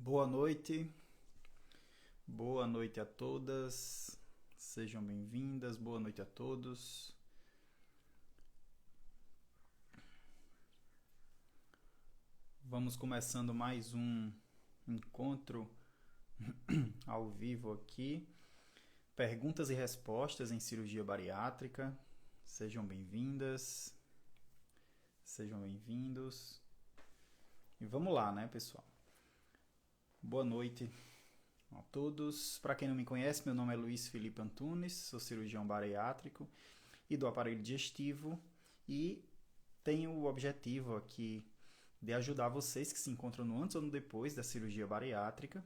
Boa noite a todas, sejam bem-vindas, boa noite a todos. Vamos começando mais um encontro ao vivo aqui. Perguntas e respostas em cirurgia bariátrica. Sejam bem-vindas, sejam bem-vindos. E vamos lá, né, pessoal? Boa noite a todos. Para quem não me conhece, meu nome é Luiz Felipe Antunes, sou cirurgião bariátrico e do aparelho digestivo e tenho o objetivo aqui de ajudar vocês que se encontram no antes ou no depois da cirurgia bariátrica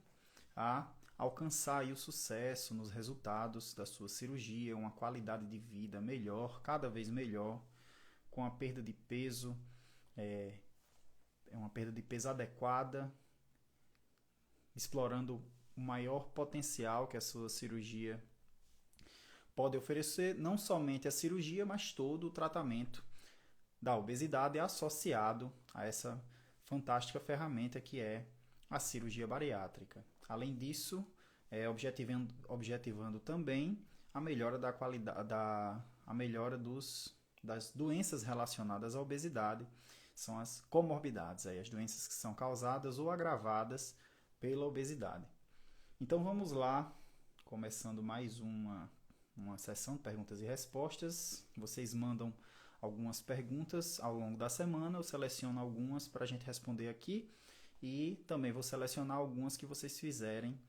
a alcançar aí o sucesso nos resultados da sua cirurgia, uma qualidade de vida melhor, cada vez melhor, com a perda de peso, uma perda de peso adequada, explorando o maior potencial que a sua cirurgia pode oferecer, não somente a cirurgia, mas todo o tratamento da obesidade associado a essa fantástica ferramenta que é a cirurgia bariátrica. Além disso, objetivando também a melhora da qualidade, a melhora das doenças relacionadas à obesidade, são as comorbidades, as doenças que são causadas ou agravadas pela obesidade. Então vamos lá, começando mais uma sessão de perguntas e respostas. Vocês mandam algumas perguntas ao longo da semana, eu seleciono algumas para a gente responder aqui e também vou selecionar algumas que vocês fizerem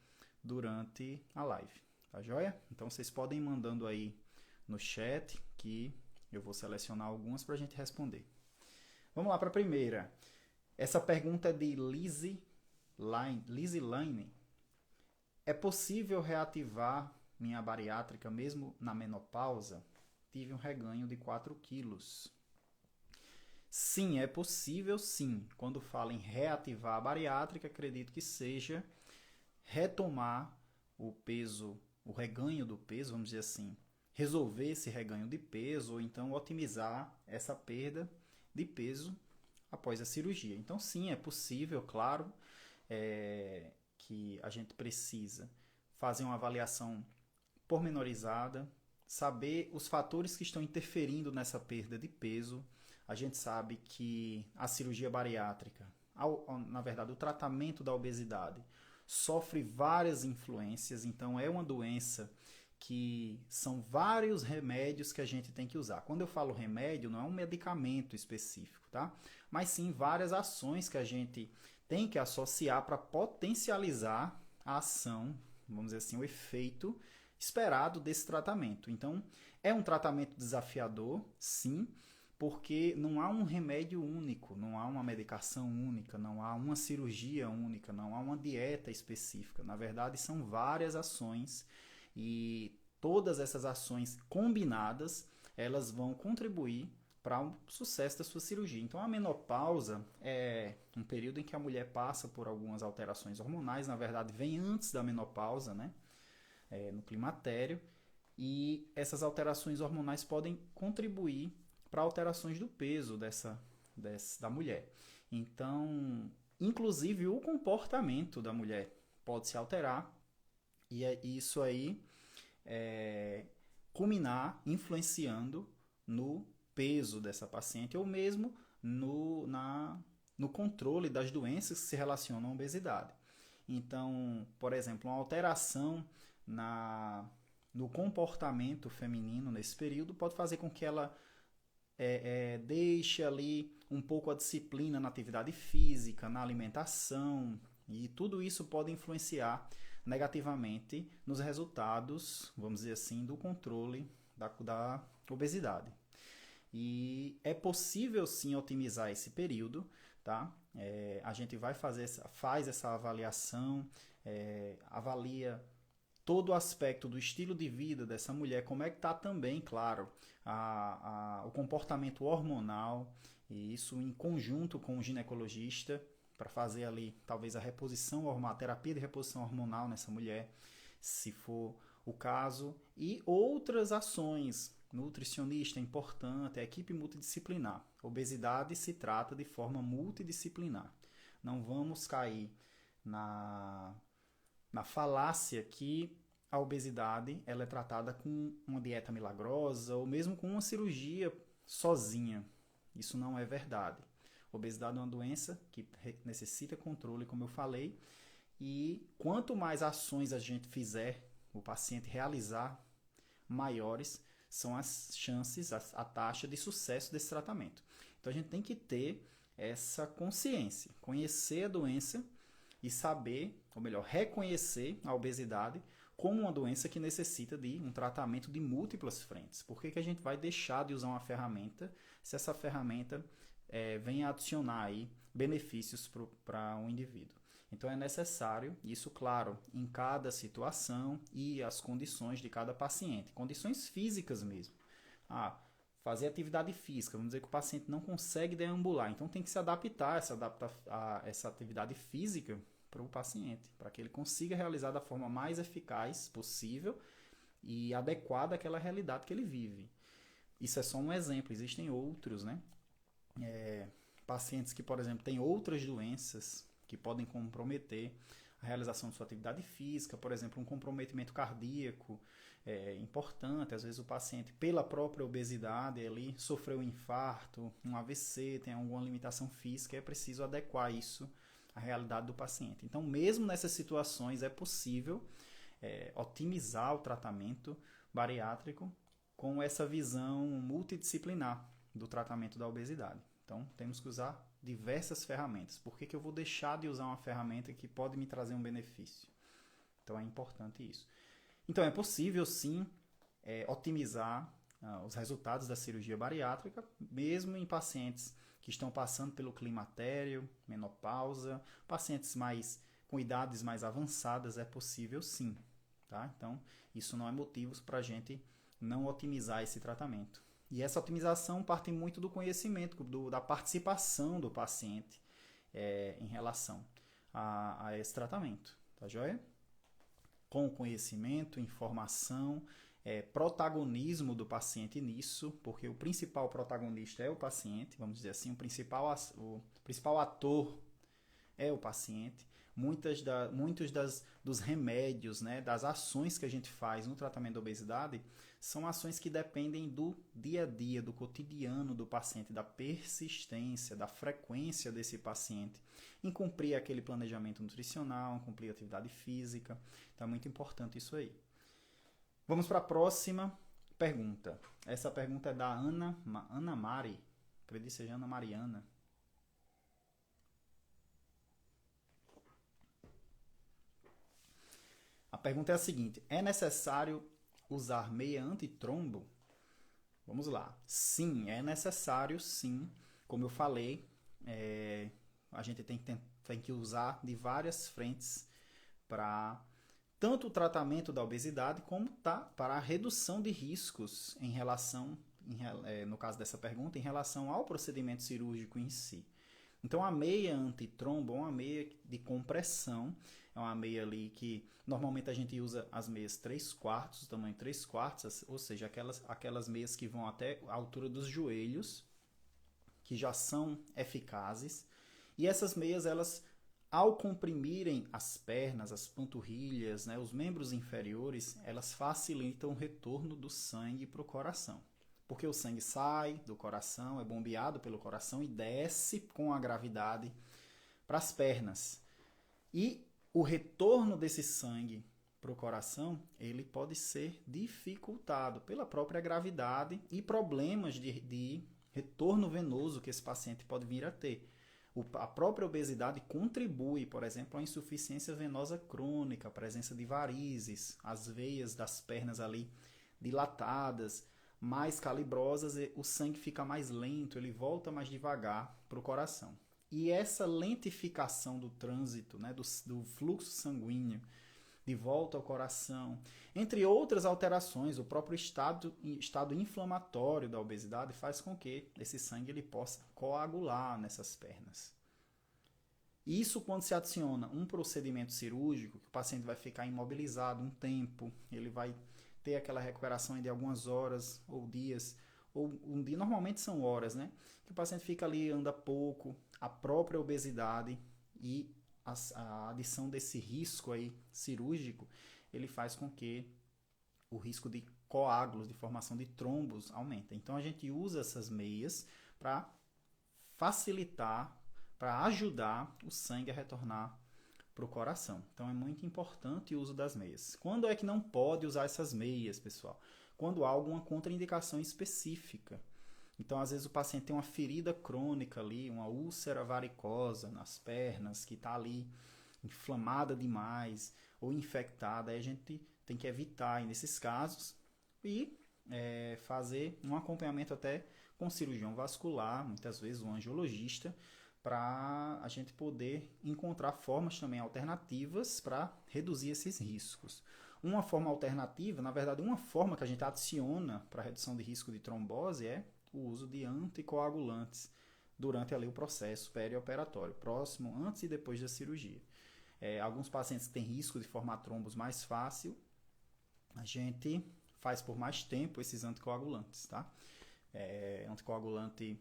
durante a live, tá joia? Então vocês podem ir mandando aí no chat que eu vou selecionar algumas para a gente responder. Vamos lá para a primeira. Essa pergunta é de Lizzie Line. É possível reativar minha bariátrica mesmo na menopausa? Tive um reganho de 4 quilos. Sim, é possível sim. Quando falo em reativar a bariátrica, acredito que seja retomar o peso, o reganho do peso, vamos dizer assim, resolver esse reganho de peso ou então otimizar essa perda de peso após a cirurgia. Então sim, é possível, claro, que a gente precisa fazer uma avaliação pormenorizada, saber os fatores que estão interferindo nessa perda de peso. A gente sabe que a cirurgia bariátrica, na verdade, o tratamento da obesidade, sofre várias influências, então é uma doença que são vários remédios que a gente tem que usar. Quando eu falo remédio, não é um medicamento específico, tá? Mas sim várias ações que a gente tem que associar para potencializar a ação, vamos dizer assim, o efeito esperado desse tratamento. Então, é um tratamento desafiador, sim, porque não há um remédio único, não há uma medicação única, não há uma cirurgia única, não há uma dieta específica. Na verdade, são várias ações e todas essas ações combinadas, elas vão contribuir para o sucesso da sua cirurgia. Então, a menopausa é um período em que a mulher passa por algumas alterações hormonais, na verdade, vem antes da menopausa, né? No climatério, e essas alterações hormonais podem contribuir para alterações do peso da mulher. Então, inclusive o comportamento da mulher pode se alterar e isso aí culminar influenciando no peso dessa paciente ou mesmo no controle das doenças que se relacionam à obesidade. Então, por exemplo, uma alteração no comportamento feminino nesse período pode fazer com que ela deixe ali um pouco a disciplina na atividade física, na alimentação, e tudo isso pode influenciar negativamente nos resultados, vamos dizer assim, do controle da obesidade. E é possível sim otimizar esse período, tá? A gente faz essa avaliação, avalia todo o aspecto do estilo de vida dessa mulher, como é que está também, claro, o comportamento hormonal, e isso em conjunto com o ginecologista, para fazer ali talvez a terapia de reposição hormonal nessa mulher, se for o caso, e outras ações. Nutricionista é importante, a equipe multidisciplinar. Obesidade se trata de forma multidisciplinar. Não vamos cair na, na falácia que a obesidade ela é tratada com uma dieta milagrosa ou mesmo com uma cirurgia sozinha. Isso não é verdade. Obesidade é uma doença que necessita controle, como eu falei, e quanto mais ações a gente fizer, o paciente realizar, maiores são as chances, a taxa de sucesso desse tratamento. Então a gente tem que ter essa consciência, conhecer a doença e saber, ou melhor, reconhecer a obesidade como uma doença que necessita de um tratamento de múltiplas frentes. Por que, que a gente vai deixar de usar uma ferramenta se essa ferramenta vem adicionar aí benefícios para um indivíduo? Então é necessário, isso claro, em cada situação e as condições de cada paciente, condições físicas mesmo. Fazer atividade física, vamos dizer que o paciente não consegue deambular, então tem que se adaptar a essa atividade física para o paciente, para que ele consiga realizar da forma mais eficaz possível e adequada àquela realidade que ele vive. Isso é só um exemplo, existem outros, né? Pacientes que, por exemplo, têm outras doenças que podem comprometer a realização de sua atividade física, por exemplo, um comprometimento cardíaco importante, às vezes o paciente, pela própria obesidade, ele sofreu um infarto, um AVC, tem alguma limitação física, é preciso adequar isso à realidade do paciente. Então, mesmo nessas situações, é possível otimizar o tratamento bariátrico com essa visão multidisciplinar do tratamento da obesidade. Então, temos que usar diversas ferramentas. Por que eu vou deixar de usar uma ferramenta que pode me trazer um benefício? Então, é importante isso. Então, é possível, sim, otimizar os resultados da cirurgia bariátrica, mesmo em pacientes que estão passando pelo climatério, menopausa, pacientes com idades mais avançadas, é possível, sim. Tá? Então, isso não é motivo para a gente não otimizar esse tratamento. E essa otimização parte muito do conhecimento, da participação do paciente em relação a esse tratamento. Tá joia? Com conhecimento, informação, protagonismo do paciente nisso, porque o principal protagonista é o paciente, vamos dizer assim, o principal ator é o paciente. Muitos dos remédios, né, das ações que a gente faz no tratamento da obesidade são ações que dependem do dia a dia, do cotidiano do paciente, da persistência, da frequência desse paciente em cumprir aquele planejamento nutricional, em cumprir atividade física. Então é muito importante isso aí. Vamos para a próxima pergunta. Essa pergunta é da Ana Mari, acredito que seja Ana Mariana. A pergunta é a seguinte: é necessário usar meia antitrombo? Vamos lá. Sim, é necessário, sim. Como eu falei, a gente tem que usar de várias frentes para tanto o tratamento da obesidade como para a redução de riscos em relação, no caso dessa pergunta, em relação ao procedimento cirúrgico em si. Então, a meia antitrombo é uma meia de compressão, é uma meia ali que normalmente a gente usa as meias 3/4, tamanho 3/4, ou seja, aquelas meias que vão até a altura dos joelhos, que já são eficazes. E essas meias, elas, ao comprimirem as pernas, as panturrilhas, né, os membros inferiores, elas facilitam o retorno do sangue para o coração. Porque o sangue sai do coração, é bombeado pelo coração e desce com a gravidade para as pernas. E o retorno desse sangue para o coração, ele pode ser dificultado pela própria gravidade e problemas de retorno venoso que esse paciente pode vir a ter. A própria obesidade contribui, por exemplo, à insuficiência venosa crônica, a presença de varizes, as veias das pernas ali dilatadas, mais calibrosas, o sangue fica mais lento, ele volta mais devagar para o coração. E essa lentificação do trânsito, né, do fluxo sanguíneo de volta ao coração, entre outras alterações, o próprio estado inflamatório da obesidade faz com que esse sangue ele possa coagular nessas pernas. Isso quando se adiciona um procedimento cirúrgico, que o paciente vai ficar imobilizado um tempo, ele vai ter aquela recuperação de algumas horas ou dias, ou um dia, normalmente são horas, né? Que o paciente fica ali, anda pouco, a própria obesidade e a adição desse risco aí cirúrgico, ele faz com que o risco de coágulos, de formação de trombos, aumenta. Então a gente usa essas meias para facilitar, para ajudar o sangue a retornar para o coração. Então é muito importante o uso das meias. Quando é que não pode usar essas meias, pessoal? Quando há alguma contraindicação específica. Então, às vezes, o paciente tem uma ferida crônica ali, uma úlcera varicosa nas pernas, que está ali inflamada demais ou infectada. Aí a gente tem que evitar aí, nesses casos e fazer um acompanhamento até com cirurgião vascular, muitas vezes um angiologista, para a gente poder encontrar formas também alternativas para reduzir esses riscos. Uma forma alternativa, na verdade, uma forma que a gente adiciona para a redução de risco de trombose é o uso de anticoagulantes durante ali o processo perioperatório, próximo, antes e depois da cirurgia. Alguns pacientes que têm risco de formar trombos mais fácil, a gente faz por mais tempo esses anticoagulantes, tá? Anticoagulante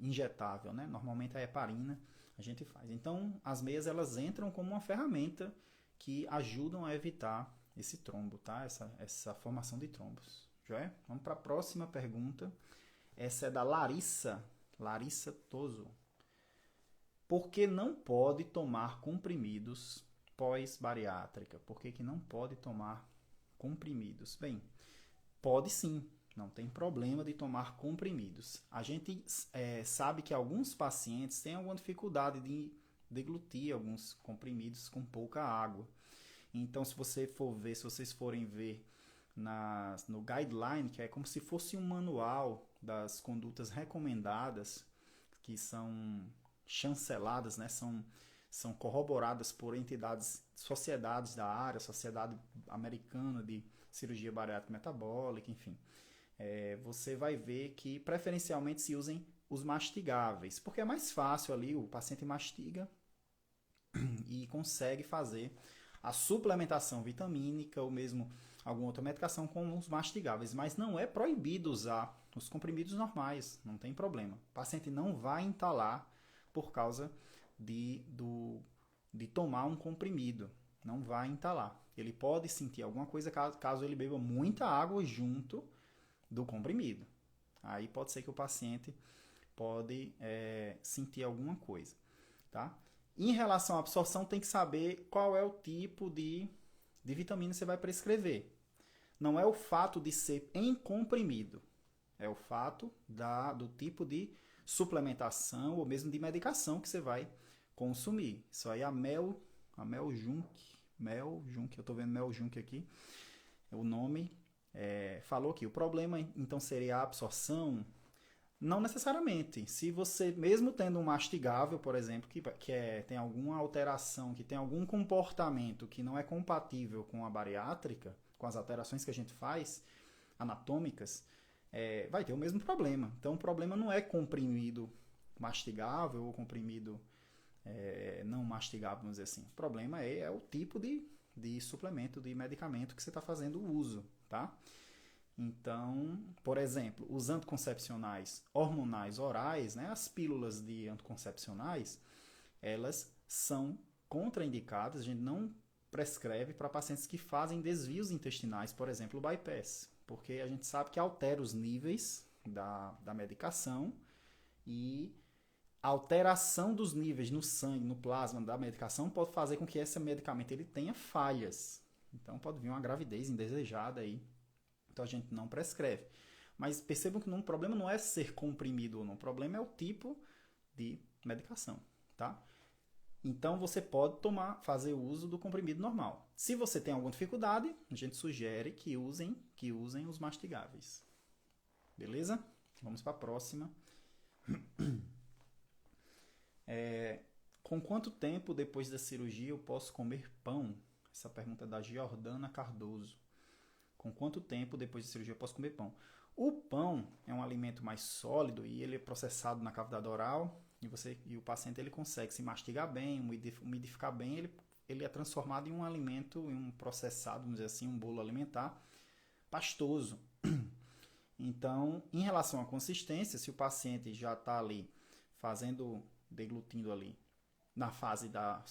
injetável, né? Normalmente a heparina a gente faz. Então, as meias elas entram como uma ferramenta que ajudam a evitar esse trombo, tá? Essa formação de trombos. Joia? Vamos para a próxima pergunta. Essa é da Larissa Toso. Por que não pode tomar comprimidos pós-bariátrica? Por que não pode tomar comprimidos? Bem, pode sim. Não tem problema de tomar comprimidos. A gente sabe que alguns pacientes têm alguma dificuldade de deglutir alguns comprimidos com pouca água. Então, se vocês forem ver no guideline, que é como se fosse um manual das condutas recomendadas, que são chanceladas, né? São corroboradas por entidades, sociedades da área, Sociedade Americana de Cirurgia Bariátrica Metabólica, enfim. Você vai ver que preferencialmente se usem os mastigáveis, porque é mais fácil ali, o paciente mastiga e consegue fazer a suplementação vitamínica ou mesmo alguma outra medicação com os mastigáveis, mas não é proibido usar os comprimidos normais, não tem problema. O paciente não vai entalar por causa de tomar um comprimido, não vai entalar. Ele pode sentir alguma coisa caso ele beba muita água junto do comprimido. Aí pode ser que o paciente pode sentir alguma coisa, tá? Em relação à absorção, tem que saber qual é o tipo de vitamina que você vai prescrever. Não é o fato de ser em comprimido, é o fato do tipo de suplementação ou mesmo de medicação que você vai consumir. Isso aí é a Meljunk, eu estou vendo Meljunk aqui, o nome falou aqui. O problema então seria a absorção. Não necessariamente. Se você, mesmo tendo um mastigável, por exemplo, que tem alguma alteração, que tem algum comportamento que não é compatível com a bariátrica, com as alterações que a gente faz, anatômicas, vai ter o mesmo problema. Então, o problema não é comprimido mastigável ou comprimido não mastigável, vamos dizer assim. O problema é o tipo de suplemento, de medicamento que você está fazendo uso, tá? Então, por exemplo, os anticoncepcionais hormonais orais, né, as pílulas de anticoncepcionais, elas são contraindicadas, a gente não prescreve para pacientes que fazem desvios intestinais, por exemplo, o bypass, porque a gente sabe que altera os níveis da medicação e a alteração dos níveis no sangue, no plasma da medicação pode fazer com que esse medicamento ele tenha falhas. Então, pode vir uma gravidez indesejada aí. Então a gente não prescreve. Mas percebam que o problema não é ser comprimido ou não. O problema é o tipo de medicação, tá? Então você pode fazer uso do comprimido normal. Se você tem alguma dificuldade, a gente sugere que usem os mastigáveis. Beleza? Vamos para a próxima. Com quanto tempo depois da cirurgia eu posso comer pão? Essa pergunta é da Giordana Cardoso. Com quanto tempo depois da cirurgia eu posso comer pão? O pão é um alimento mais sólido e ele é processado na cavidade oral e o paciente ele consegue se mastigar bem, umidificar bem, ele é transformado em um alimento, em um processado, vamos dizer assim, um bolo alimentar pastoso. Então, em relação à consistência, se o paciente já está ali deglutindo ali na fase da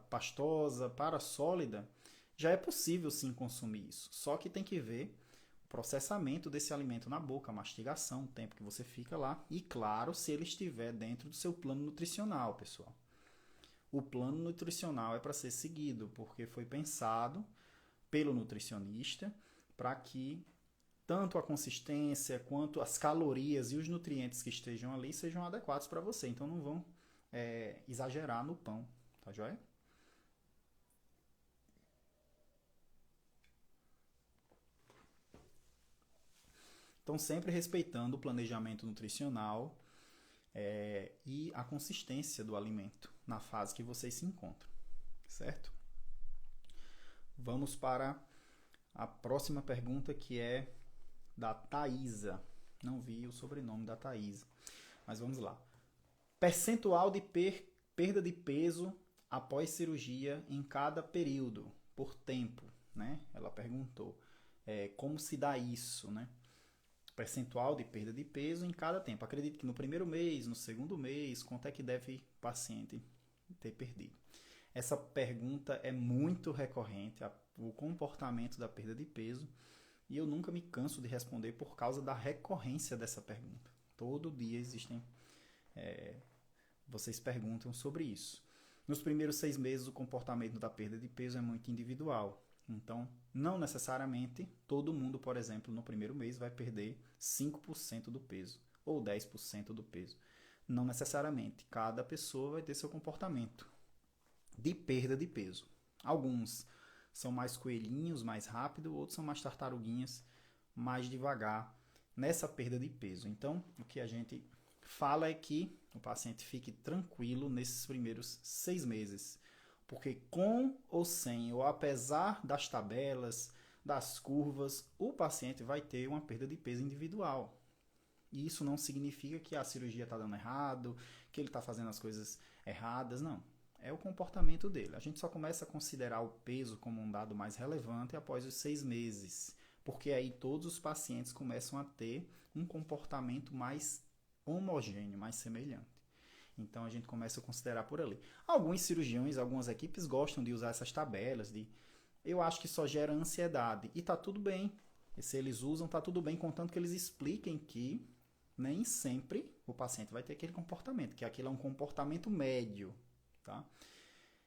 pastosa para sólida, já é possível sim consumir isso. Só que tem que ver o processamento desse alimento na boca, a mastigação, o tempo que você fica lá e, claro, se ele estiver dentro do seu plano nutricional, pessoal. O plano nutricional é para ser seguido, porque foi pensado pelo nutricionista para que tanto a consistência quanto as calorias e os nutrientes que estejam ali sejam adequados para você. Então não vão exagerar no pão, tá joia? Então sempre respeitando o planejamento nutricional e a consistência do alimento na fase que vocês se encontram, certo? Vamos para a próxima pergunta, que é da Thaisa. Não vi o sobrenome da Thaisa, mas vamos lá. Percentual de perda de peso após cirurgia em cada período, por tempo, né? Ela perguntou como se dá isso, né? Percentual de perda de peso em cada tempo. Acredito que no primeiro mês, no segundo mês, quanto é que deve o paciente ter perdido? Essa pergunta é muito recorrente, o comportamento da perda de peso, e eu nunca me canso de responder por causa da recorrência dessa pergunta. Todo dia vocês perguntam sobre isso. Nos primeiros 6 meses, o comportamento da perda de peso é muito individual. Então, não necessariamente todo mundo, por exemplo, no primeiro mês vai perder 5% do peso ou 10% do peso. Não necessariamente. Cada pessoa vai ter seu comportamento de perda de peso. Alguns são mais coelhinhos, mais rápido, outros são mais tartaruguinhas, mais devagar nessa perda de peso. Então, o que a gente fala é que o paciente fique tranquilo nesses primeiros 6 meses, porque com ou sem, ou apesar das tabelas, das curvas, o paciente vai ter uma perda de peso individual. E isso não significa que a cirurgia está dando errado, que ele está fazendo as coisas erradas, não. É o comportamento dele. A gente só começa a considerar o peso como um dado mais relevante após os 6 meses, porque aí todos os pacientes começam a ter um comportamento mais homogêneo, mais semelhante. Então a gente começa a considerar por ali. Alguns cirurgiões, algumas equipes gostam de usar essas tabelas eu acho que só gera ansiedade. E tá tudo bem. E se eles usam, tá tudo bem, contanto que eles expliquem que nem sempre o paciente vai ter aquele comportamento, que aquilo é um comportamento médio, tá?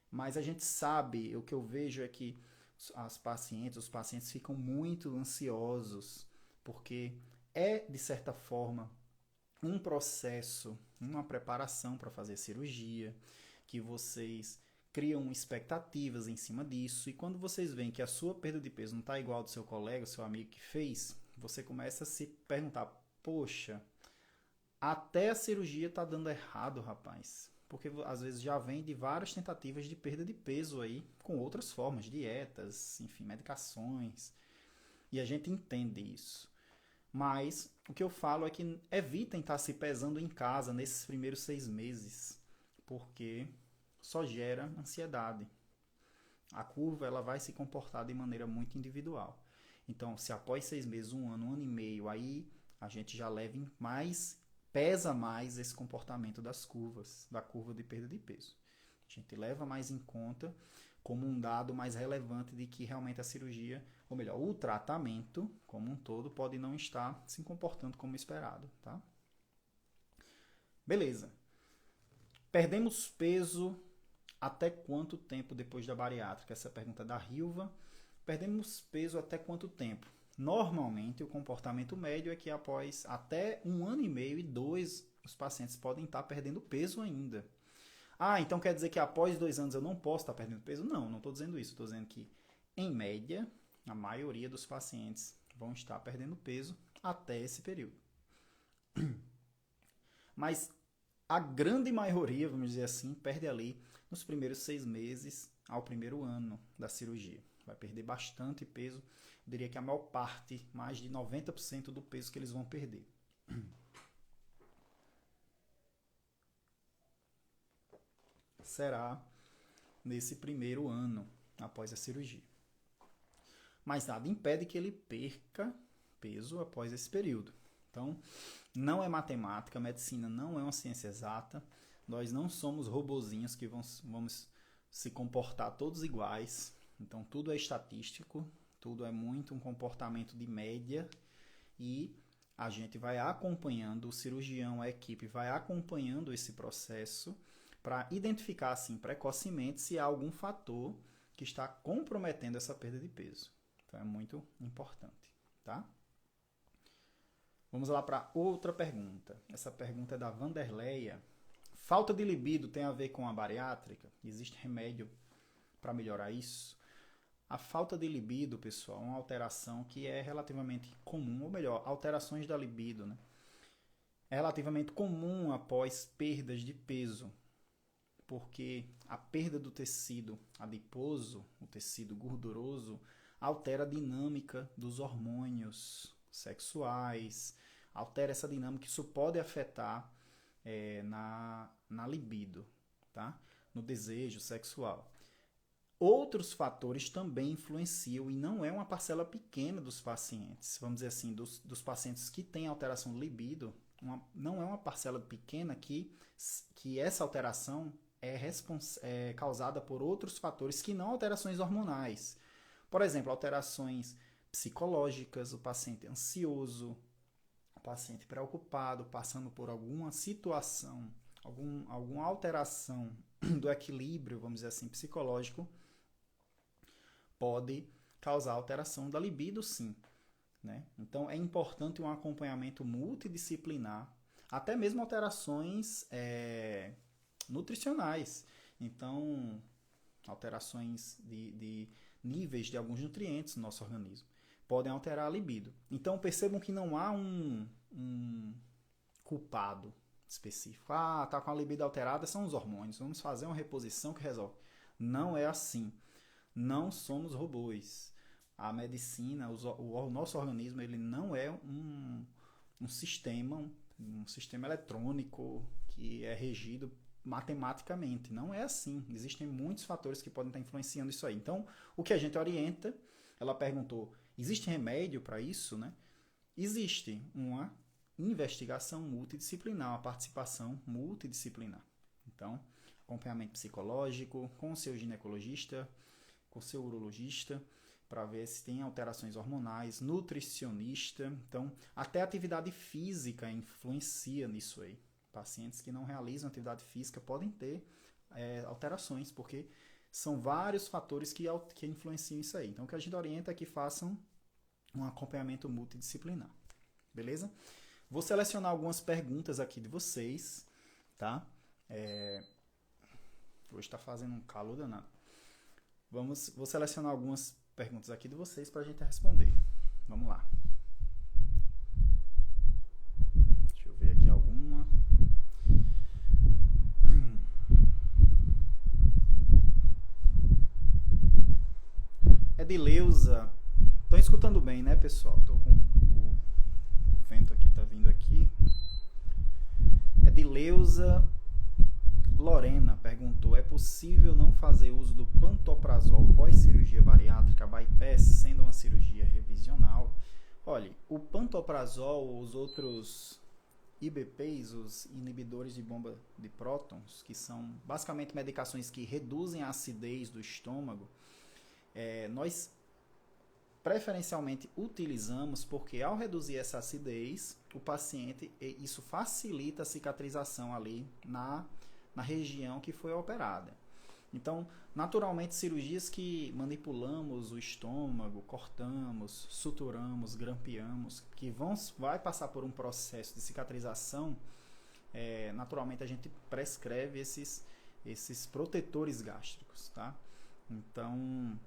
Mas a gente sabe, o que eu vejo é que os pacientes ficam muito ansiosos, porque de certa forma, um processo, uma preparação para fazer cirurgia, que vocês criam expectativas em cima disso, e quando vocês veem que a sua perda de peso não está igual ao do seu colega, seu amigo que fez, você começa a se perguntar, poxa, até a cirurgia está dando errado, rapaz. Porque às vezes já vem de várias tentativas de perda de peso aí, com outras formas, dietas, enfim, medicações. E a gente entende isso. Mas o que eu falo é que evitem estar se pesando em casa nesses primeiros 6 meses, porque só gera ansiedade. A curva ela vai se comportar de maneira muito individual. Então, se após 6 meses, 1 ano, 1 ano e meio, aí a gente já leva pesa mais esse comportamento das curvas, da curva de perda de peso. A gente leva mais em conta como um dado mais relevante de que realmente a cirurgia, ou melhor, o tratamento como um todo pode não estar se comportando como esperado, tá? Beleza. Perdemos peso até quanto tempo depois da bariátrica? Essa é a pergunta da Rilva. Perdemos peso até quanto tempo? Normalmente, o comportamento médio é que após até 1 ano e meio e 2, os pacientes podem estar perdendo peso ainda. Ah, então quer dizer que após 2 anos eu não posso estar perdendo peso? Não, não estou dizendo isso. Estou dizendo que, em média, a maioria dos pacientes vão estar perdendo peso até esse período. Mas a grande maioria, vamos dizer assim, perde ali nos primeiros 6 meses ao primeiro ano da cirurgia. Vai perder bastante peso. Eu diria que a maior parte, mais de 90% do peso que eles vão perder. Será nesse primeiro ano após a cirurgia. Mas nada impede que ele perca peso após esse período. Então, não é matemática, a medicina não é uma ciência exata, Nós não somos robozinhos que vamos se comportar todos iguais. Então, tudo é estatístico, tudo é muito um comportamento de média e a gente vai acompanhando, o cirurgião, a equipe vai acompanhando esse processo para identificar, assim, precocemente se há algum fator que está comprometendo essa perda de peso. Então, é muito importante, tá? Vamos lá para outra pergunta. Essa pergunta é da Vanderleia. Falta de libido tem a ver com a bariátrica? Existe remédio para melhorar isso? A falta de libido, pessoal, é uma alteração que é relativamente comum, ou melhor, alterações da libido, né? É relativamente comum após perdas de peso, porque a perda do tecido adiposo, o tecido gorduroso, altera a dinâmica dos hormônios sexuais, altera essa dinâmica, isso pode afetar na libido, tá? No desejo sexual. Outros fatores também influenciam e não é uma parcela pequena dos pacientes, vamos dizer assim, dos pacientes que têm alteração de libido, não é uma parcela pequena que essa alteração é causada por outros fatores que não alterações hormonais. Por exemplo, alterações psicológicas, o paciente ansioso, o paciente preocupado, passando por alguma situação, alguma alteração do equilíbrio, vamos dizer assim, psicológico, pode causar alteração da libido, sim. Né? Então, é importante um acompanhamento multidisciplinar, até mesmo alterações nutricionais. Então, alterações de níveis de alguns nutrientes no nosso organismo podem alterar a libido. Então, percebam que não há um culpado específico. Tá com a libido alterada, são os hormônios. Vamos fazer uma reposição que resolve. Não é assim. Não somos robôs. A medicina, o nosso organismo, ele não é um sistema eletrônico que é regido matematicamente. Não é assim. Existem muitos fatores que podem estar influenciando isso aí. Então, o que a gente orienta, ela perguntou, existe remédio para isso, né? Existe uma investigação multidisciplinar, uma participação multidisciplinar. Então, acompanhamento psicológico com o seu ginecologista, com o seu urologista, para ver se tem alterações hormonais, nutricionista. Então, até a atividade física influencia nisso aí. Pacientes que não realizam atividade física podem ter alterações, porque são vários fatores que influenciam isso aí. Então, o que a gente orienta é que façam um acompanhamento multidisciplinar. Beleza? Vou selecionar algumas perguntas aqui de vocês, tá? Hoje está fazendo um calor danado. Vou selecionar algumas perguntas aqui de vocês para a gente responder. Vamos lá. Deixa eu ver aqui alguma. Edileuza. Estão escutando bem, né, pessoal? Estou com o vento aqui, tá vindo aqui. Edileuza Lorena perguntou, é possível não fazer uso do pantoprazol pós-cirurgia bariátrica, bypass, sendo uma cirurgia revisional? Olha, o pantoprazol, os outros IBPs, os inibidores de bomba de prótons, que são basicamente medicações que reduzem a acidez do estômago, nós preferencialmente utilizamos porque ao reduzir essa acidez, o paciente, isso facilita a cicatrização ali na região que foi operada. Então, naturalmente, cirurgias que manipulamos o estômago, cortamos, suturamos, grampeamos, que vai passar por um processo de cicatrização, naturalmente a gente prescreve esses protetores gástricos, tá? Então,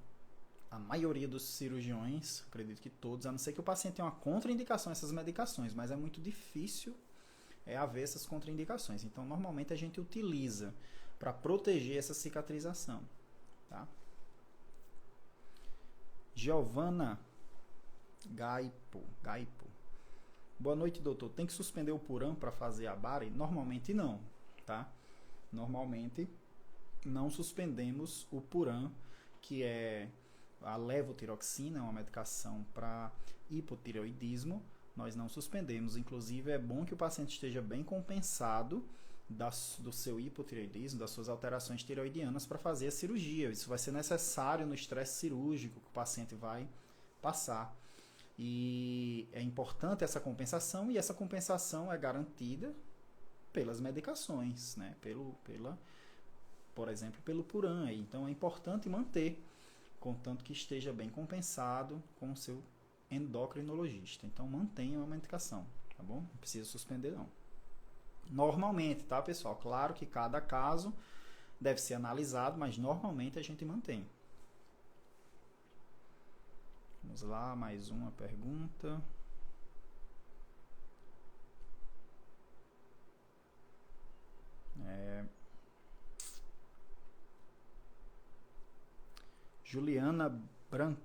a maioria dos cirurgiões, acredito que todos, a não ser que o paciente tenha uma contraindicação a essas medicações, mas é muito difícil haver essas contraindicações. Então, normalmente a gente utiliza para proteger essa cicatrização, tá? Giovana Gaipo. Boa noite, doutor. Tem que suspender o Puram para fazer a bari? Normalmente não, tá? Normalmente não suspendemos o Puram, que é a levotiroxina, uma medicação para hipotireoidismo. Nós não suspendemos. Inclusive, é bom que o paciente esteja bem compensado do seu hipotireoidismo, das suas alterações tireoidianas para fazer a cirurgia. Isso vai ser necessário no estresse cirúrgico que o paciente vai passar. E é importante essa compensação, e essa compensação é garantida pelas medicações, né? Por exemplo, pelo Puran. Então é importante manter, contanto que esteja bem compensado com o seu endocrinologista. Então mantenha a medicação, tá bom? Não precisa suspender não. Normalmente, tá, pessoal? Claro que cada caso deve ser analisado, mas normalmente a gente mantém. Vamos lá, mais uma pergunta. Juliana Brandt.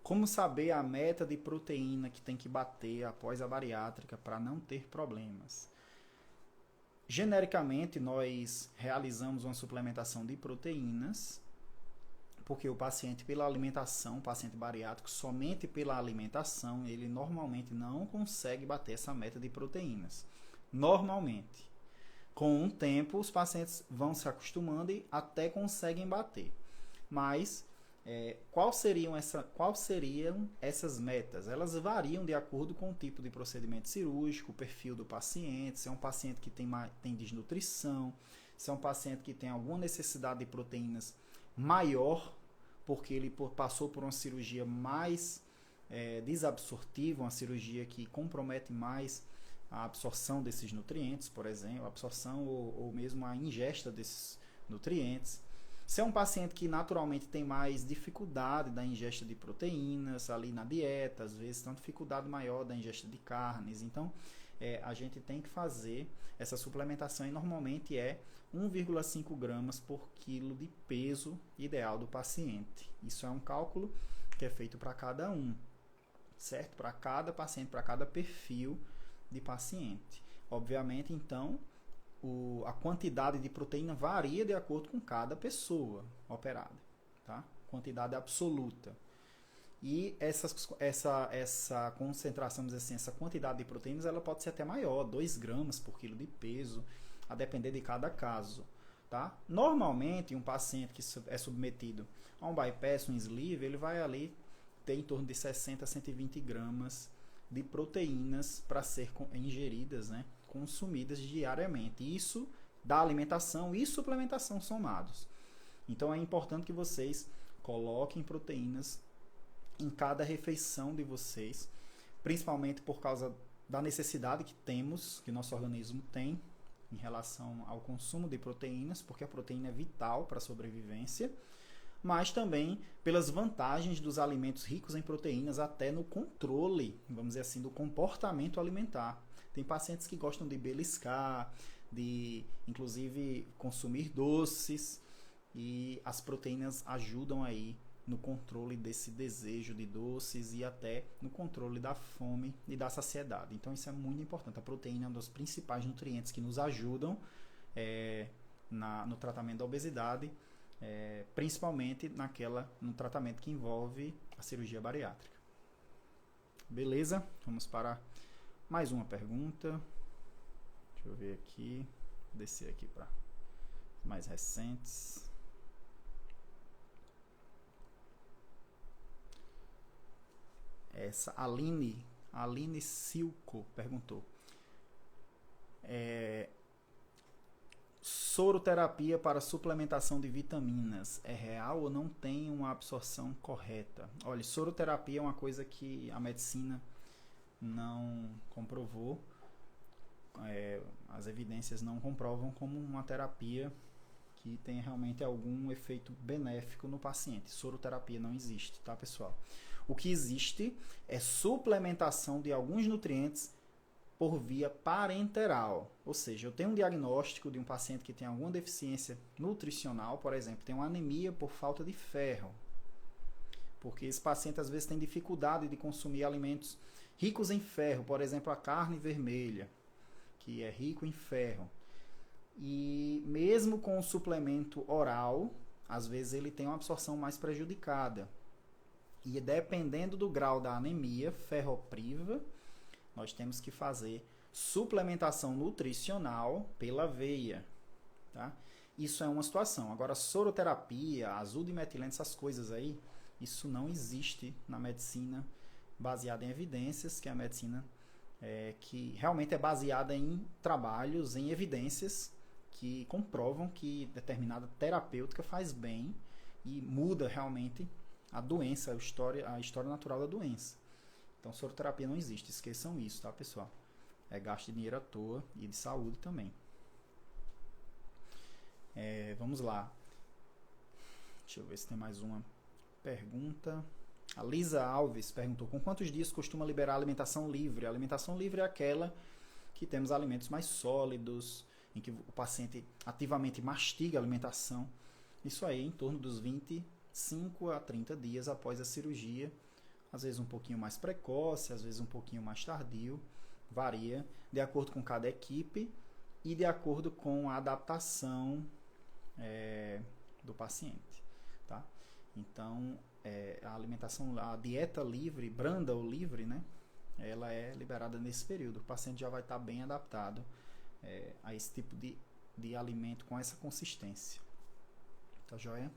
Como saber a meta de proteína que tem que bater após a bariátrica para não ter problemas? Genericamente, nós realizamos uma suplementação de proteínas, porque o paciente, pela alimentação, o paciente bariátrico, somente pela alimentação, ele normalmente não consegue bater essa meta de proteínas. Normalmente. Com o tempo, os pacientes vão se acostumando e até conseguem bater. Mas, quais seriam essas metas? Elas variam de acordo com o tipo de procedimento cirúrgico, o perfil do paciente, se é um paciente que tem desnutrição, se é um paciente que tem alguma necessidade de proteínas maior, porque ele passou por uma cirurgia mais desabsortiva, uma cirurgia que compromete mais a absorção desses nutrientes, por exemplo, a absorção ou mesmo a ingesta desses nutrientes. Se é um paciente que naturalmente tem mais dificuldade da ingesta de proteínas ali na dieta, às vezes tem uma dificuldade maior da ingesta de carnes, então a gente tem que fazer essa suplementação e normalmente é 1,5 gramas por quilo de peso ideal do paciente. Isso é um cálculo que é feito para cada um, certo? Para cada paciente, para cada perfil de paciente. Obviamente, então, a quantidade de proteína varia de acordo com cada pessoa operada, tá? Quantidade absoluta. E essa concentração, assim, essa quantidade de proteínas, ela pode ser até maior, 2 gramas por quilo de peso, a depender de cada caso, tá? Normalmente, um paciente que é submetido a um bypass, um sleeve, ele vai ali ter em torno de 60 a 120 gramas de proteínas para ser ingeridas, né? Consumidas diariamente. Isso da alimentação e suplementação somados. Então é importante que vocês coloquem proteínas em cada refeição de vocês, principalmente por causa da necessidade que nosso organismo tem em relação ao consumo de proteínas, porque a proteína é vital para a sobrevivência, mas também pelas vantagens dos alimentos ricos em proteínas até no controle, vamos dizer assim, do comportamento alimentar. Tem pacientes que gostam de beliscar, de inclusive consumir doces, e as proteínas ajudam aí no controle desse desejo de doces e até no controle da fome e da saciedade. Então isso é muito importante. A proteína é um dos principais nutrientes que nos ajudam no tratamento da obesidade, principalmente no tratamento que envolve a cirurgia bariátrica. Beleza? Vamos para mais uma pergunta. Deixa eu ver aqui. Vou descer aqui para mais recentes. Essa Aline Silco perguntou: soroterapia para suplementação de vitaminas é real ou não tem uma absorção correta? Olha, soroterapia é uma coisa que a medicina não comprovou, as evidências não comprovam como uma terapia que tem realmente algum efeito benéfico no paciente. Soroterapia não existe, tá, pessoal? O que existe é suplementação de alguns nutrientes por via parenteral. Ou seja, eu tenho um diagnóstico de um paciente que tem alguma deficiência nutricional, por exemplo, tem uma anemia por falta de ferro. Porque esse paciente às vezes tem dificuldade de consumir alimentos ricos em ferro, por exemplo, a carne vermelha, que é rico em ferro. E mesmo com o suplemento oral, às vezes ele tem uma absorção mais prejudicada. E dependendo do grau da anemia ferropriva, nós temos que fazer suplementação nutricional pela veia, tá? Isso é uma situação. Agora, soroterapia, azul de metileno, essas coisas aí, isso não existe na medicina baseada em evidências, que é a medicina que realmente é baseada em trabalhos, em evidências que comprovam que determinada terapêutica faz bem e muda realmente a doença, a história natural da doença. Então, soroterapia não existe, esqueçam isso, tá, pessoal? É gasto de dinheiro à toa e de saúde também. Vamos lá. Deixa eu ver se tem mais uma pergunta. A Lisa Alves perguntou: com quantos dias costuma liberar a alimentação livre? A alimentação livre é aquela que temos alimentos mais sólidos, em que o paciente ativamente mastiga a alimentação. Isso aí em torno dos 25 a 30 dias após a cirurgia. Às vezes um pouquinho mais precoce, às vezes um pouquinho mais tardio. Varia de acordo com cada equipe e de acordo com a adaptação do paciente, tá? Então, a alimentação, a dieta livre, branda ou livre, né? Ela é liberada nesse período. O paciente já vai estar bem adaptado a esse tipo de alimento com essa consistência. Tá joia?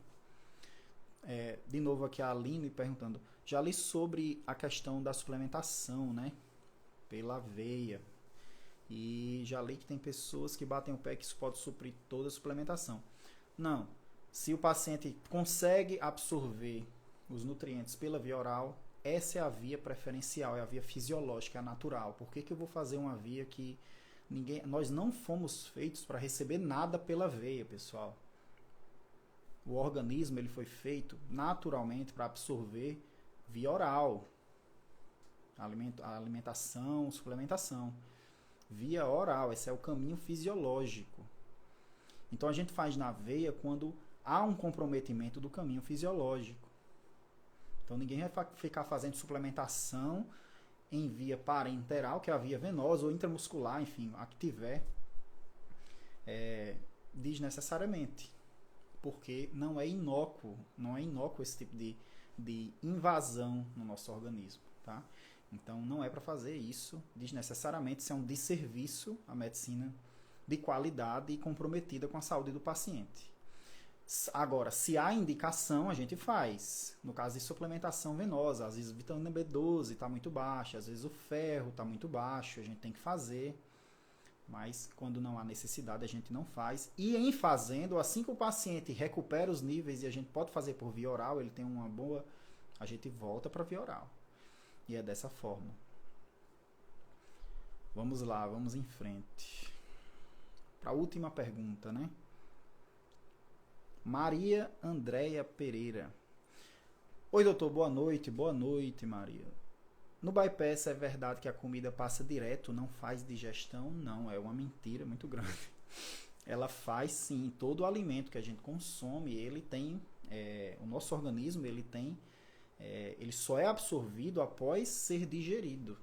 De novo aqui a Aline perguntando: já li sobre a questão da suplementação, né? Pela veia. E já li que tem pessoas que batem o pé que isso pode suprir toda a suplementação. Não. Se o paciente consegue absorver os nutrientes pela via oral, essa é a via preferencial, é a via fisiológica, é a natural. Por que eu vou fazer uma via que nós não fomos feitos para receber nada pela veia, pessoal? O organismo ele foi feito naturalmente para absorver via oral. A alimentação, suplementação. Via oral, esse é o caminho fisiológico. Então a gente faz na veia quando há um comprometimento do caminho fisiológico. Então ninguém vai ficar fazendo suplementação em via parenteral, que é a via venosa, ou intramuscular, enfim, a que tiver, desnecessariamente. Porque não é inócuo esse tipo de invasão no nosso organismo, tá? Então não é para fazer isso desnecessariamente, isso é um desserviço à medicina de qualidade e comprometida com a saúde do paciente. Agora, se há indicação, a gente faz. No caso de suplementação venosa, às vezes a vitamina B12 está muito baixa, às vezes o ferro está muito baixo, a gente tem que fazer. Mas quando não há necessidade, a gente não faz. E em fazendo, assim que o paciente recupera os níveis e a gente pode fazer por via oral, ele tem uma boa... a gente volta para a via oral. E é dessa forma. Vamos lá, vamos em frente. Para a última pergunta, né? Maria Andréia Pereira. Oi, doutor, boa noite. Boa noite, Maria. No bypass é verdade que a comida passa direto, não faz digestão? Não, é uma mentira muito grande. Ela faz sim, todo o alimento que a gente consome, ele tem, o nosso organismo, ele só é absorvido após ser digerido.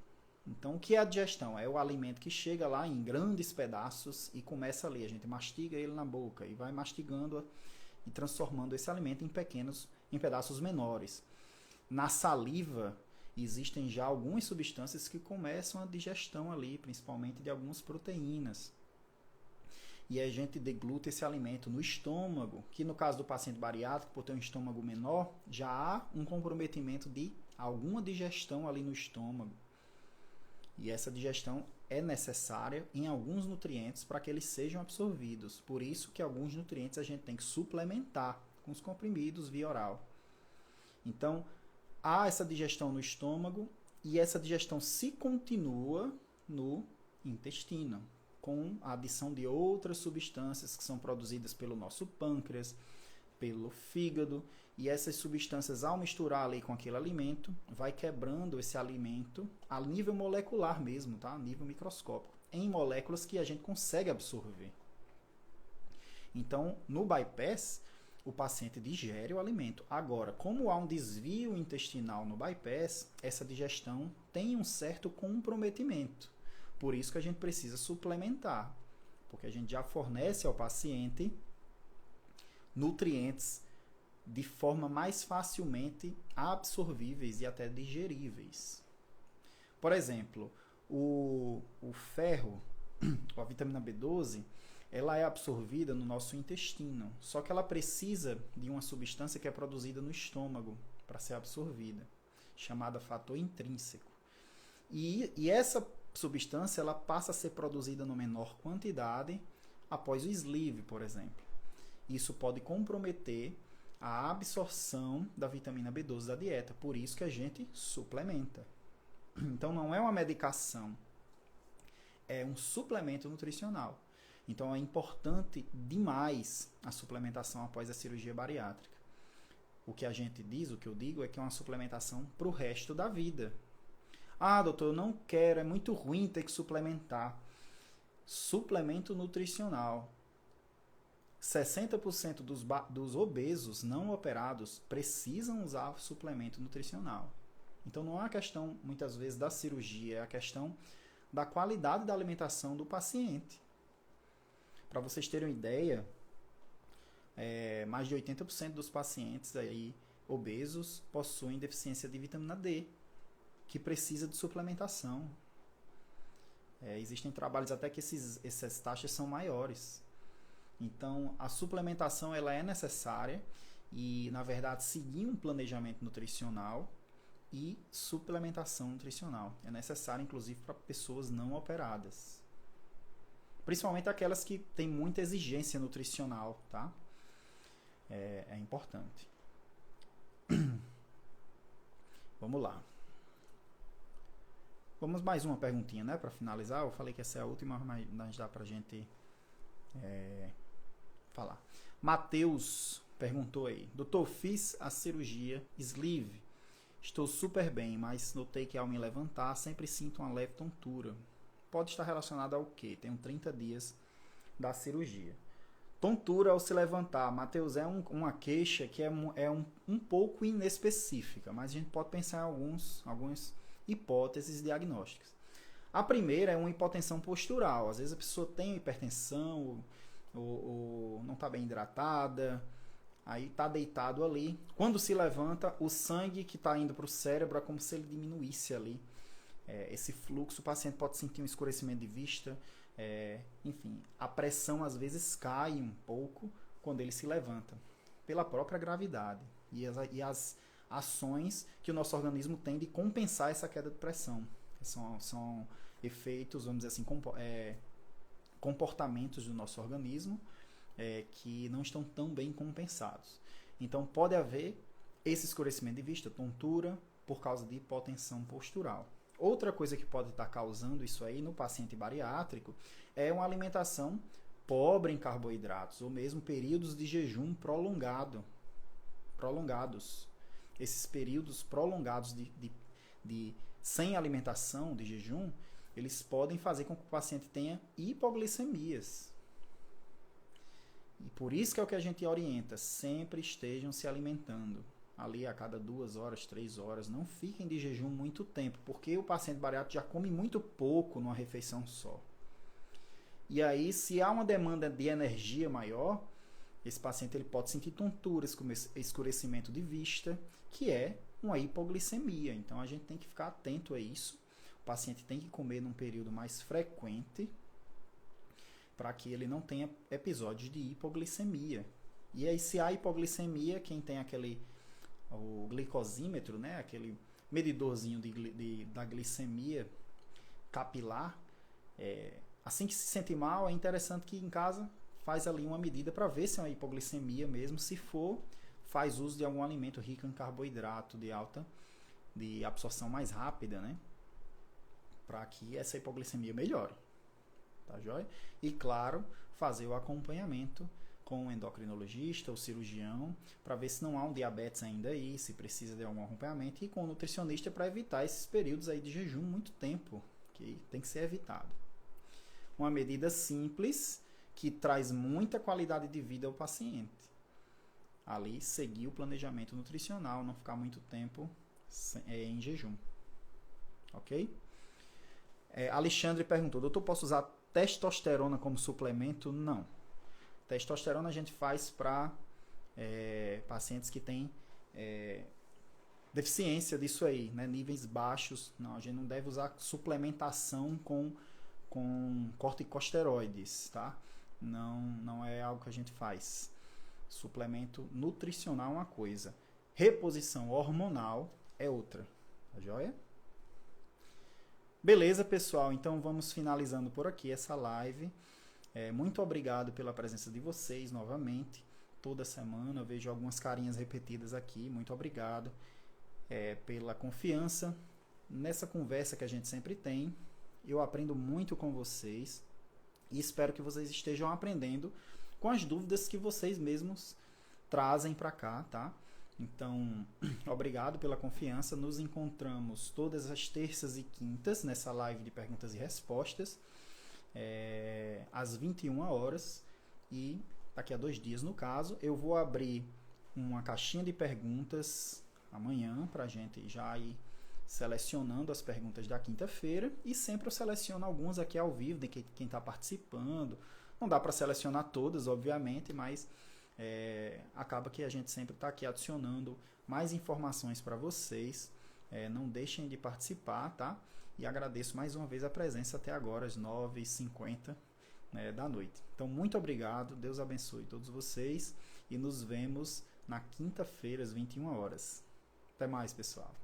Então, o que é a digestão? É o alimento que chega lá em grandes pedaços e começa ali, a gente mastiga ele na boca e vai mastigando e transformando esse alimento em pedaços menores. Na saliva, existem já algumas substâncias que começam a digestão ali, principalmente de algumas proteínas. E a gente degluta esse alimento no estômago, que no caso do paciente bariátrico, por ter um estômago menor, já há um comprometimento de alguma digestão ali no estômago. E essa digestão é necessária em alguns nutrientes para que eles sejam absorvidos. Por isso que alguns nutrientes a gente tem que suplementar com os comprimidos via oral. Então, há essa digestão no estômago e essa digestão se continua no intestino, com a adição de outras substâncias que são produzidas pelo nosso pâncreas, pelo fígado, e essas substâncias, ao misturar ali com aquele alimento, vai quebrando esse alimento a nível molecular mesmo, tá? A nível microscópico, em moléculas que a gente consegue absorver. Então, no bypass, o paciente digere o alimento. Agora, como há um desvio intestinal no bypass, essa digestão tem um certo comprometimento. Por isso que a gente precisa suplementar, porque a gente já fornece ao paciente nutrientes de forma mais facilmente absorvíveis e até digeríveis. Por exemplo, O ferro, a vitamina B12, ela é absorvida no nosso intestino, só que ela precisa de uma substância que é produzida no estômago para ser absorvida, chamada fator intrínseco. E essa substância ela passa a ser produzida em menor quantidade após o sleeve, por exemplo. Isso pode comprometer a absorção da vitamina B12 da dieta, por isso que a gente suplementa. Então não é uma medicação, é um suplemento nutricional. Então é importante demais a suplementação após a cirurgia bariátrica. O que a gente diz, o que eu digo, é que é uma suplementação para o resto da vida. Ah, doutor, eu não quero, é muito ruim ter que suplementar. Suplemento nutricional. 60% dos obesos não operados precisam usar suplemento nutricional. Então não é uma questão, muitas vezes, da cirurgia, é a questão da qualidade da alimentação do paciente. Para vocês terem uma ideia, mais de 80% dos pacientes aí, obesos possuem deficiência de vitamina D, que precisa de suplementação. Existem trabalhos até que essas taxas são maiores. Então, a suplementação ela é necessária e, na verdade, seguir um planejamento nutricional e suplementação nutricional. É necessário, inclusive, para pessoas não operadas. Principalmente aquelas que têm muita exigência nutricional, tá? É importante. Vamos lá. Vamos mais uma perguntinha, né? Para finalizar. Eu falei que essa é a última, mas dá pra gente falar. Matheus perguntou aí. Doutor, fiz a cirurgia sleeve. Estou super bem, mas notei que ao me levantar sempre sinto uma leve tontura. Pode estar relacionado ao quê? Tenho 30 dias da cirurgia. Tontura ao se levantar, Matheus, é uma queixa que é um pouco inespecífica, mas a gente pode pensar em algumas hipóteses diagnósticas. A primeira é uma hipotensão postural. Às vezes a pessoa tem hipertensão ou não está bem hidratada, aí está deitado ali. Quando se levanta, o sangue que está indo para o cérebro é como se ele diminuísse ali. Esse fluxo, o paciente pode sentir um escurecimento de vista, enfim, a pressão às vezes cai um pouco quando ele se levanta, pela própria gravidade e as ações que o nosso organismo tem de compensar essa queda de pressão. São efeitos, vamos dizer assim, comportamentos do nosso organismo que não estão tão bem compensados. Então pode haver esse escurecimento de vista, tontura, por causa de hipotensão postural. Outra coisa que pode estar causando isso aí no paciente bariátrico é uma alimentação pobre em carboidratos, ou mesmo períodos de jejum prolongados. Esses períodos prolongados de sem alimentação, de jejum, eles podem fazer com que o paciente tenha hipoglicemias. E por isso que é o que a gente orienta, sempre estejam se alimentando. Ali a cada 2 horas, 3 horas, não fiquem de jejum muito tempo, porque o paciente bariátrico já come muito pouco numa refeição só. E aí, se há uma demanda de energia maior, esse paciente ele pode sentir tonturas, escurecimento de vista, que é uma hipoglicemia. Então a gente tem que ficar atento a isso. O paciente tem que comer num período mais frequente para que ele não tenha episódios de hipoglicemia. E aí, se há hipoglicemia, quem tem o glicosímetro, né, aquele medidorzinho da glicemia capilar, assim que se sente mal, é interessante que em casa faz ali uma medida para ver se é uma hipoglicemia mesmo. Se for, faz uso de algum alimento rico em carboidrato de absorção mais rápida, né, para que essa hipoglicemia melhore. Tá joia? E claro, fazer o acompanhamento com o endocrinologista ou cirurgião, para ver se não há um diabetes ainda aí, se precisa de algum acompanhamento, e com o nutricionista para evitar esses períodos aí de jejum muito tempo, que tem que ser evitado. Uma medida simples, que traz muita qualidade de vida ao paciente. Ali, seguir o planejamento nutricional, não ficar muito tempo em jejum. Ok? Alexandre perguntou, doutor, posso usar testosterona como suplemento? Não. Testosterona a gente faz para pacientes que têm deficiência disso aí, né? Níveis baixos. Não, a gente não deve usar suplementação com corticosteroides, tá? Não é algo que a gente faz. Suplemento nutricional é uma coisa, reposição hormonal é outra, tá joia? Beleza, pessoal, então vamos finalizando por aqui essa live. Muito obrigado pela presença de vocês novamente. Toda semana eu vejo algumas carinhas repetidas aqui. Muito obrigado pela confiança nessa conversa que a gente sempre tem. Eu aprendo muito com vocês e espero que vocês estejam aprendendo com as dúvidas que vocês mesmos trazem para cá, tá? Então, obrigado pela confiança. Nos encontramos todas as terças e quintas nessa live de perguntas e respostas, às 21 horas. E daqui a 2 dias, no caso, eu vou abrir uma caixinha de perguntas amanhã para a gente já ir selecionando as perguntas da quinta-feira. E sempre eu seleciono algumas aqui ao vivo, de quem está participando. Não dá para selecionar todas, obviamente, mas acaba que a gente sempre está aqui adicionando mais informações para vocês. Não deixem de participar, tá? E agradeço mais uma vez a presença até agora, às 9h50 da noite. Então, muito obrigado, Deus abençoe todos vocês e nos vemos na quinta-feira, às 21 horas. Até mais, pessoal.